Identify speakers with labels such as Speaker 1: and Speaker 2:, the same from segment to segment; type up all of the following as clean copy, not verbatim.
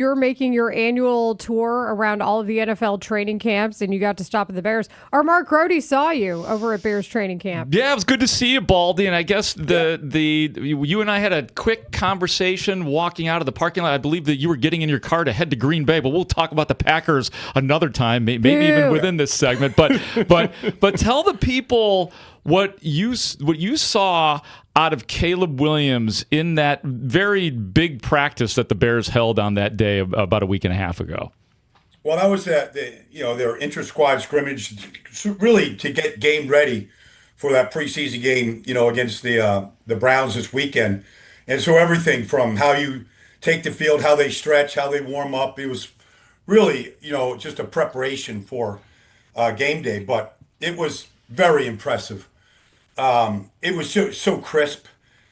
Speaker 1: you're making your annual tour around all of the NFL training camps and you got to stop at the Bears. Our Mark Grote saw you over at Bears training camp.
Speaker 2: Yeah, it was good to see you, Baldy. And I guess you and I had a quick conversation walking out of the parking lot. I believe that you were getting in your car to head to Green Bay, but we'll talk about the Packers another time, maybe even within this segment. But tell the people what you saw out of Caleb Williams in that very big practice that the Bears held on that day about a week and a half ago.
Speaker 3: Well, that was their inter-squad scrimmage, really to get game ready for that preseason game, against the Browns this weekend. And so everything from how you take the field, how they stretch, how they warm up, it was really, just a preparation for game day. But it was very impressive. It was so crisp.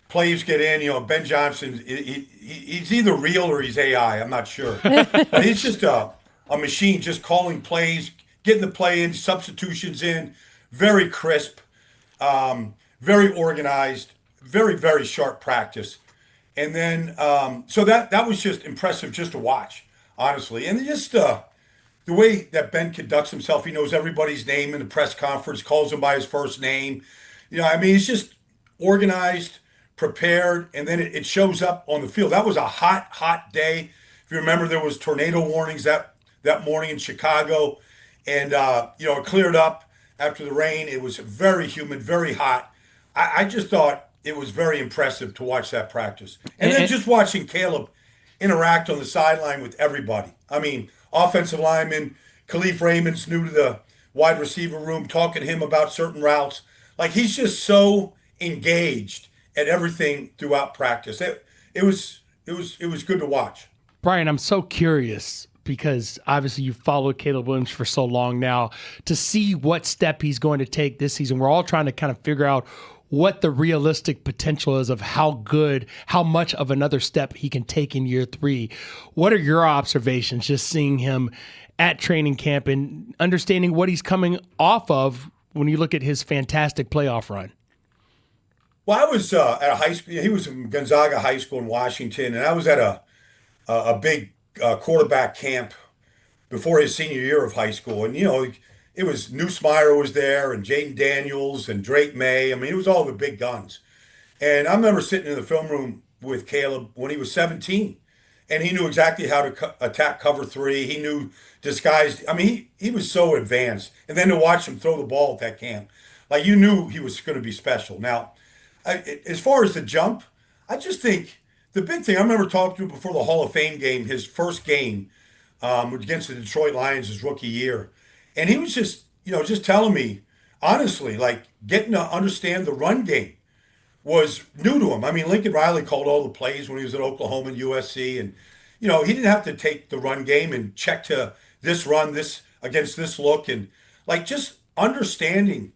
Speaker 3: Plays get in, Ben Johnson, he's either real or he's AI. I'm not sure. But he's just a machine, just calling plays, getting the play in, substitutions in, very crisp, very organized, very, very sharp practice. And then, so that was just impressive just to watch, honestly. And just the way that Ben conducts himself, he knows everybody's name in the press conference, calls him by his first name. He's just organized, prepared, and then it shows up on the field. That was a hot day. If you remember, there was tornado warnings that morning in Chicago, and it cleared up after the rain. It was very humid, very hot. I just thought it was very impressive to watch that practice. And then just watching Caleb interact on the sideline with everybody. Offensive lineman, Khalif Raymond's new to the wide receiver room, talking to him about certain routes. Like, he's just so engaged at everything throughout practice. It was good to watch.
Speaker 4: Brian, I'm so curious because obviously you've followed Caleb Williams for so long now to see what step he's going to take this season. We're all trying to kind of figure out what the realistic potential is of how much of another step he can take in year 3. What are your observations just seeing him at training camp and understanding what he's coming off of when you look at his fantastic playoff run?
Speaker 3: Well, I was at a high school. He was in Gonzaga High School in Washington, and I was at a big quarterback camp before his senior year of high school. And, it was Neusmeyer was there, and Jaden Daniels, and Drake May. It was all the big guns. And I remember sitting in the film room with Caleb when he was 17, and he knew exactly how to attack cover 3. He knew disguised. He was so advanced. And then to watch him throw the ball at that camp, like, you knew he was going to be special. Now, as far as the jump, I just think the big thing, I remember talking to him before the Hall of Fame game, his first game against the Detroit Lions his rookie year. And he was just telling me, honestly, like, getting to understand the run game was new to him. Lincoln Riley called all the plays when he was at Oklahoma and USC. And, he didn't have to take the run game and check to this run, this against this look. And, like, just understanding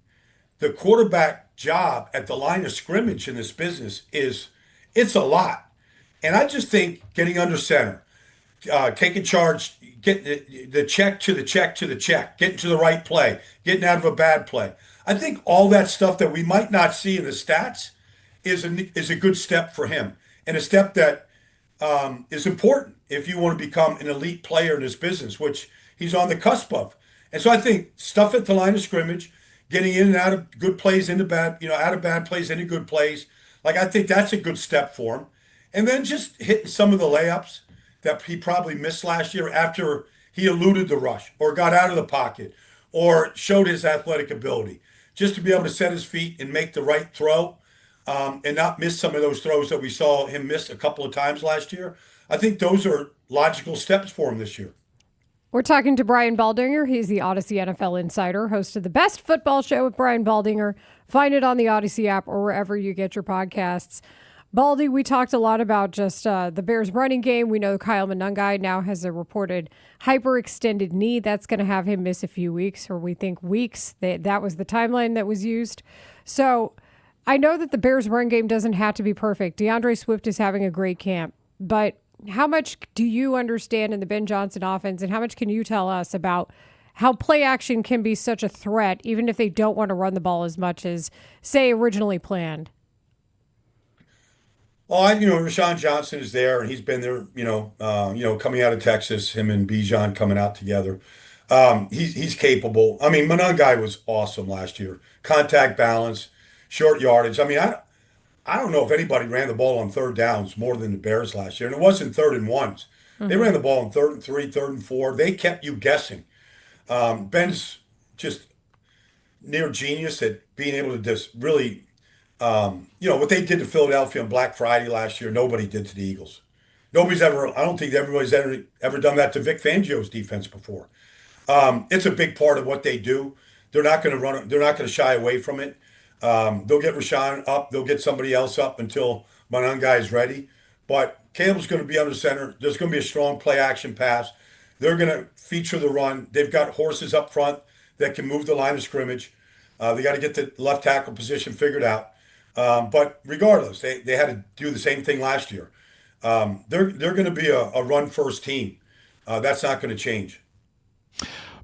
Speaker 3: the quarterback job at the line of scrimmage in this business it's a lot. And I just think getting under center, taking charge, getting the check to the check to the check, getting to the right play, getting out of a bad play. I think all that stuff that we might not see in the stats is a good step for him, and a step that is important if you want to become an elite player in this business, which he's on the cusp of. And so I think stuff at the line of scrimmage, getting in and out of good plays into bad, out of bad plays into good plays. Like, I think that's a good step for him. And then just hitting some of the layups that he probably missed last year after he eluded the rush or got out of the pocket or showed his athletic ability. Just to be able to set his feet and make the right throw and not miss some of those throws that we saw him miss a couple of times last year. I think those are logical steps for him this year.
Speaker 1: We're talking to Brian Baldinger. He's the Audacy NFL insider, host of the Best Football Show with Brian Baldinger. Find it on the Audacy app or wherever you get your podcasts. Baldy, we talked a lot about just the Bears running game. We know Kyle Monangai now has a reported hyperextended knee. That's going to have him miss a few weeks, or we think weeks. That was the timeline that was used. So I know that the Bears run game doesn't have to be perfect. DeAndre Swift is having a great camp, but how much do you understand in the Ben Johnson offense, and how much can you tell us about how play action can be such a threat, even if they don't want to run the ball as much as, say, originally planned?
Speaker 3: Rashawn Johnson is there, and he's been there. Coming out of Texas, him and Bijan coming out together. He's capable. I mean, Monangai was awesome last year. Contact balance, short yardage. I mean, I don't know if anybody ran the ball on third downs more than the Bears last year, and it wasn't third and ones. They ran the ball on third and three, third and four. They kept you guessing. Ben's just near genius at being able to just really, what they did to Philadelphia on Black Friday last year, nobody did to the Eagles. I don't think everybody's ever done that to Vic Fangio's defense before. It's a big part of what they do. They're not going to run. They're not going to shy away from it. They'll get Rashawn up. They'll get somebody else up until Monangai is ready. But Caleb's going to be under center. There's going to be a strong play action pass. They're going to feature the run. They've got horses up front that can move the line of scrimmage. They got to get the left tackle position figured out. But regardless, they had to do the same thing last year. They're going to be a run first team. That's not going to change.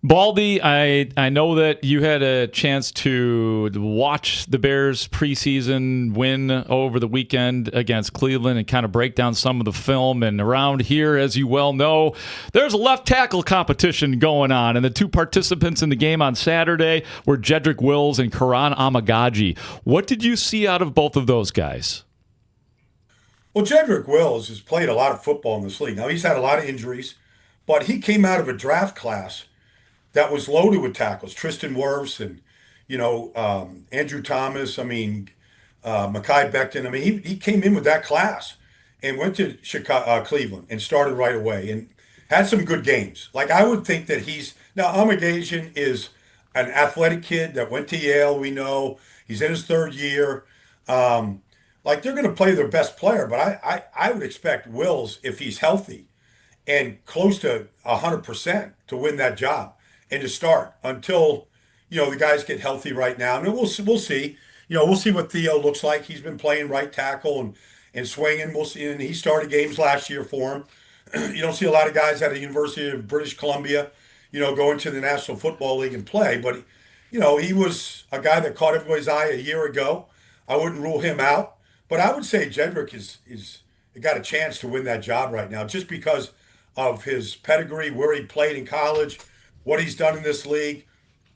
Speaker 2: Baldy, I know that you had a chance to watch the Bears preseason win over the weekend against Cleveland and kind of break down some of the film. And around here, as you well know, there's a left tackle competition going on. And the two participants in the game on Saturday were Jedrick Wills and Karan Amagaji. What did you see out of both of those guys?
Speaker 3: Well, Jedrick Wills has played a lot of football in this league. Now, he's had a lot of injuries, but he came out of a draft class that was loaded with tackles. Tristan Wirfs and, Andrew Thomas. I mean, Mekhi Becton. I mean, he came in with that class and went to Cleveland and started right away and had some good games. Like, I would think that now Amagajian is an athletic kid that went to Yale. We know he's in his third year. They're going to play their best player, but I would expect Wills, if he's healthy and close to 100%, to win that job and to start until, the guys get healthy right now. And we'll see. We'll see what Theo looks like. He's been playing right tackle and swinging. We'll see. And he started games last year for him. You don't see a lot of guys at the University of British Columbia, go into the National Football League and play. But, he was a guy that caught everybody's eye a year ago. I wouldn't rule him out. But I would say Jedrick is got a chance to win that job right now just because of his pedigree, where he played in college, what he's done in this league.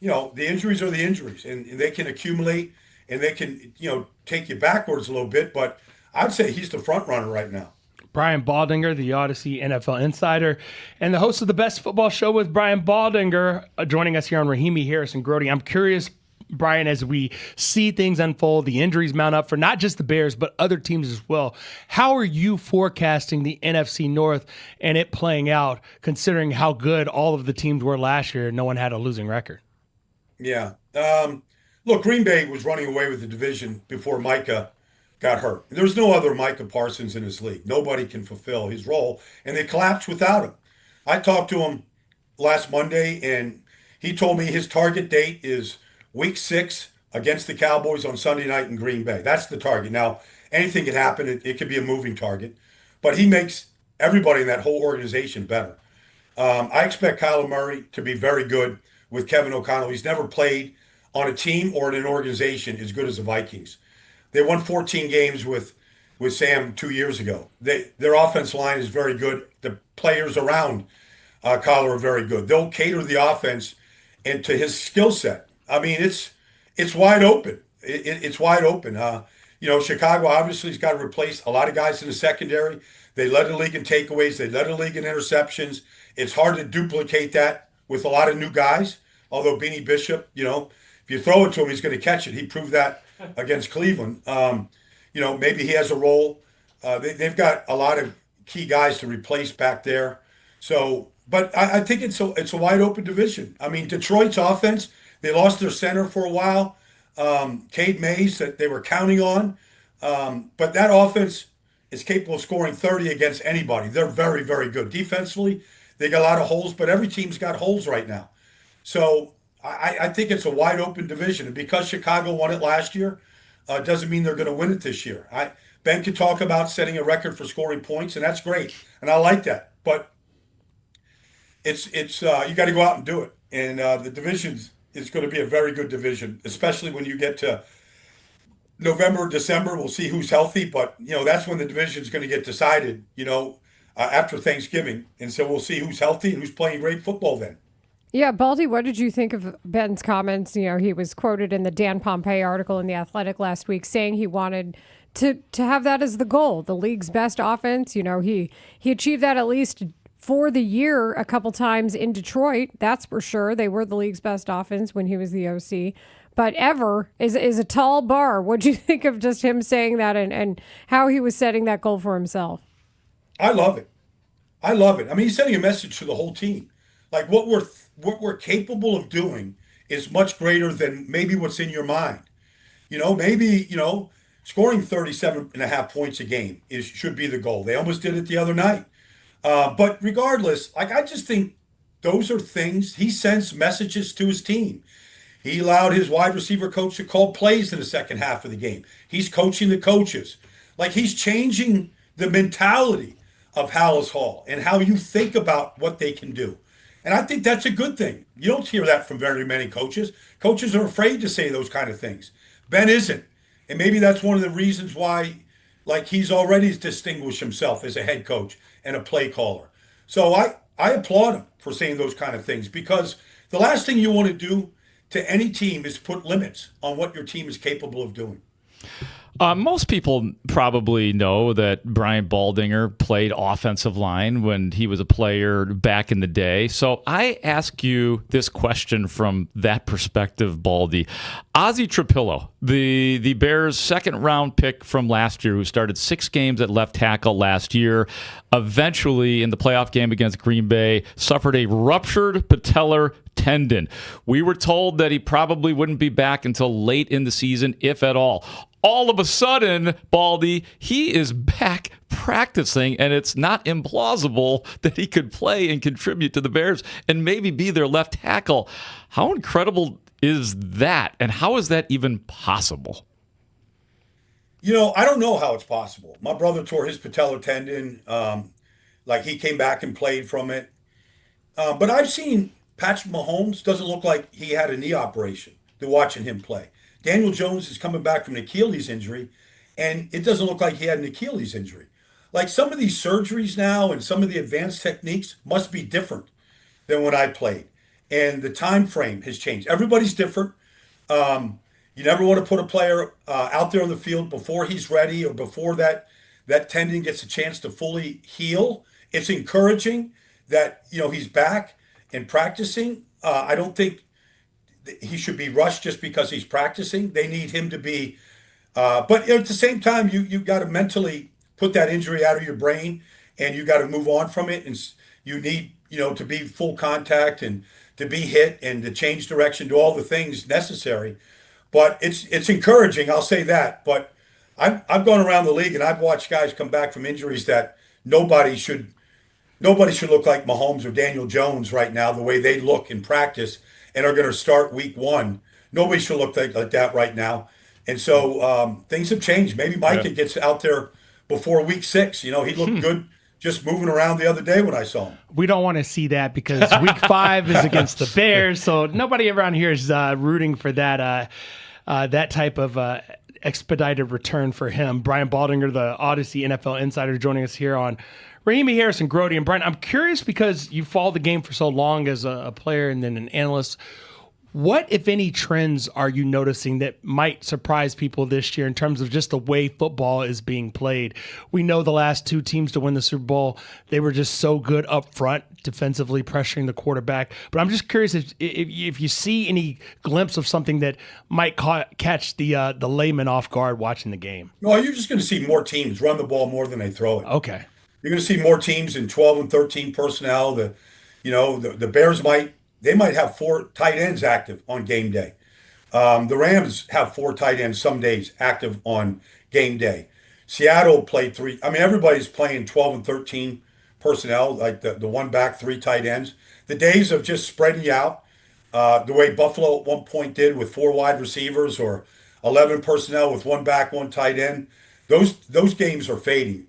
Speaker 3: The injuries are the injuries, and they can accumulate, and they can, take you backwards a little bit. But I'd say he's the front runner right now.
Speaker 4: Brian Baldinger, the Audacy NFL insider, and the host of the Best Football Show with Brian Baldinger, joining us here on Rahimi, Harris, and Grote. I'm curious, Brian, as we see things unfold, the injuries mount up for not just the Bears, but other teams as well. How are you forecasting the NFC North and it playing out, considering how good all of the teams were last year and no one had a losing record?
Speaker 3: Yeah. Look, Green Bay was running away with the division before Micah got hurt. There's no other Micah Parsons in this league. Nobody can fulfill his role, and they collapsed without him. I talked to him last Monday, and he told me his target date is Week 6 against the Cowboys on Sunday night in Green Bay. That's the target. Now, anything can happen. It could be a moving target. But he makes everybody in that whole organization better. I expect Kyler Murray to be very good with Kevin O'Connell. He's never played on a team or in an organization as good as the Vikings. They won 14 games with Sam 2 years ago. Their offense line is very good. The players around Kyler are very good. They'll cater the offense into his skill set. I mean, it's wide open. It's wide open. Chicago obviously has got to replace a lot of guys in the secondary. They led the league in takeaways. They led the league in interceptions. It's hard to duplicate that with a lot of new guys. Although Beanie Bishop, if you throw it to him, he's going to catch it. He proved that against Cleveland. Maybe he has a role. They've got a lot of key guys to replace back there. But I think it's a wide open division. I mean, Detroit's offense, they lost their center for a while, Cade Mays, that they were counting on. But that offense is capable of scoring 30 against anybody. They're very, very good. Defensively, they got a lot of holes, but every team's got holes right now. So I think it's a wide open division. And because Chicago won it last year, doesn't mean they're going to win it this year. Ben could talk about setting a record for scoring points, and that's great. And I like that. But it's you got to go out and do it. And the divisions is going to be a very good division, especially when you get to November, December, we'll see who's healthy, but that's when the division's going to get decided, after Thanksgiving. And so we'll see who's healthy and who's playing great football then.
Speaker 1: Yeah, Baldy, what did you think of Ben's comments? He was quoted in the Dan Pompei article in The Athletic last week saying he wanted to have that as the goal, the league's best offense. He achieved that at least for the year a couple times in Detroit. That's for sure. They were the league's best offense when he was the OC. But ever is a tall bar. What do you think of just him saying that and how he was setting that goal for himself?
Speaker 3: I love it. I love it. I mean, he's sending a message to the whole team. Like what we're capable of doing is much greater than maybe what's in your mind. Maybe, scoring 37 and a half points a game should be the goal. They almost did it the other night. But regardless, I just think those are things he sends messages to his team. He allowed his wide receiver coach to call plays in the second half of the game. He's coaching the coaches. Like he's changing the mentality of Halas Hall and how you think about what they can do. And I think that's a good thing. You don't hear that from very many coaches. Coaches are afraid to say those kind of things. Ben isn't. And maybe that's one of the reasons why, he's already distinguished himself as a head coach and a play caller. So I applaud him for saying those kind of things, because the last thing you want to do to any team is put limits on what your team is capable of doing.
Speaker 2: Most people probably know that Brian Baldinger played offensive line when he was a player back in the day. So I ask you this question from that perspective, Baldy. Ozzie Trapillo, the Bears' second-round pick from last year, who started 6 games at left tackle last year, eventually in the playoff game against Green Bay, suffered a ruptured patellar tendon. We were told that he probably wouldn't be back until late in the season, if at all. All of a sudden, Baldy, he is back practicing, and it's not implausible that he could play and contribute to the Bears and maybe be their left tackle. How incredible is that, and how is that even possible?
Speaker 3: I don't know how it's possible. My brother tore his patellar tendon. He came back and played from it. But I've seen Patrick Mahomes doesn't look like he had a knee operation to watching him play. Daniel Jones is coming back from an Achilles injury, and it doesn't look like he had an Achilles injury. Like some of these surgeries now and some of the advanced techniques must be different than when I played. And the time frame has changed. Everybody's different. You never want to put a player out there on the field before he's ready or before that tendon gets a chance to fully heal. It's encouraging that he's back and practicing. I don't think he should be rushed just because he's practicing. They need him to be, but at the same time, you got to mentally put that injury out of your brain, and you got to move on from it. And you need, to be full contact and to be hit and to change direction, do all the things necessary. But it's encouraging, I'll say that. But I've gone around the league and I've watched guys come back from injuries that nobody should look like Mahomes or Daniel Jones right now, the way they look in practice and are going to start week 1. Nobody should look like that right now. And so things have changed. Maybe Micah gets out there before week 6. He looked good just moving around the other day when I saw him.
Speaker 4: We don't want to see that because week 5 is against the Bears. So nobody around here is rooting for that type of expedited return for him. Brian Baldinger, the Audacy NFL insider, joining us here on Rahimi, Harrison, Grote, and Brian. I'm curious because you followed the game for so long as a player and then an analyst. What, if any, trends are you noticing that might surprise people this year in terms of just the way football is being played? We know the last 2 teams to win the Super Bowl, they were just so good up front, defensively pressuring the quarterback. But I'm just curious if you see any glimpse of something that might catch the layman off guard watching the game.
Speaker 3: No, you're just going to see more teams run the ball more than they throw it.
Speaker 4: Okay.
Speaker 3: You're going to see more teams in 12 and 13 personnel. The Bears might have 4 tight ends active on game day. The Rams have 4 tight ends some days active on game day. Seattle played 3. I mean, everybody's playing 12 and 13 personnel, like the one back, 3 tight ends. The days of just spreading you out, the way Buffalo at one point did with 4 wide receivers or 11 personnel with 1 back, 1 tight end, those games are fading.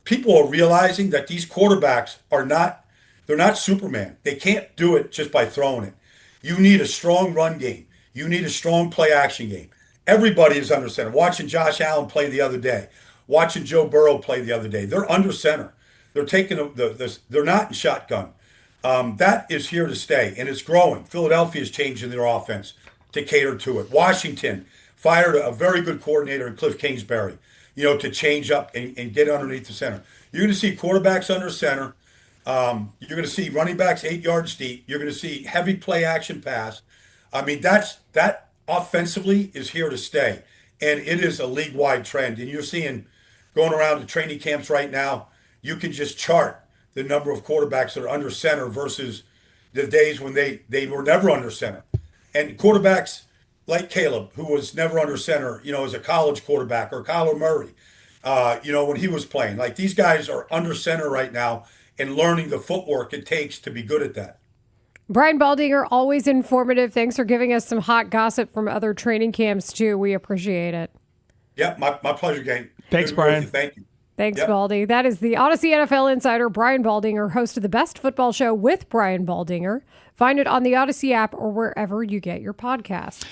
Speaker 3: People are realizing that these quarterbacks they're not Superman. They can't do it just by throwing it. You need a strong run game. You need a strong play action game. Everybody is under center. Watching Josh Allen play the other day, watching Joe Burrow play the other day, they're under center. They're taking they're not in shotgun. That is here to stay, and it's growing. Philadelphia is changing their offense to cater to it. Washington fired a very good coordinator in Cliff Kingsbury, to change up and get underneath the center. You're going to see quarterbacks under center. You're going to see running backs 8 yards deep. You're going to see heavy play action pass. I mean, that offensively is here to stay, and it is a league-wide trend. And you're seeing going around the training camps right now, you can just chart the number of quarterbacks that are under center versus the days when they were never under center. And quarterbacks like Caleb, who was never under center, as a college quarterback, or Kyler Murray, when he was playing. Like, these guys are under center right now and learning the footwork it takes to be good at that.
Speaker 1: Brian Baldinger, always informative. Thanks for giving us some hot gossip from other training camps, too. We appreciate it.
Speaker 3: Yeah, my pleasure, gang.
Speaker 4: Thanks, Brian.
Speaker 3: Thank you.
Speaker 1: Thanks, Baldy. That is the Audacy NFL insider, Brian Baldinger, host of the Best Football Show with Brian Baldinger. Find it on the Audacy app or wherever you get your podcasts.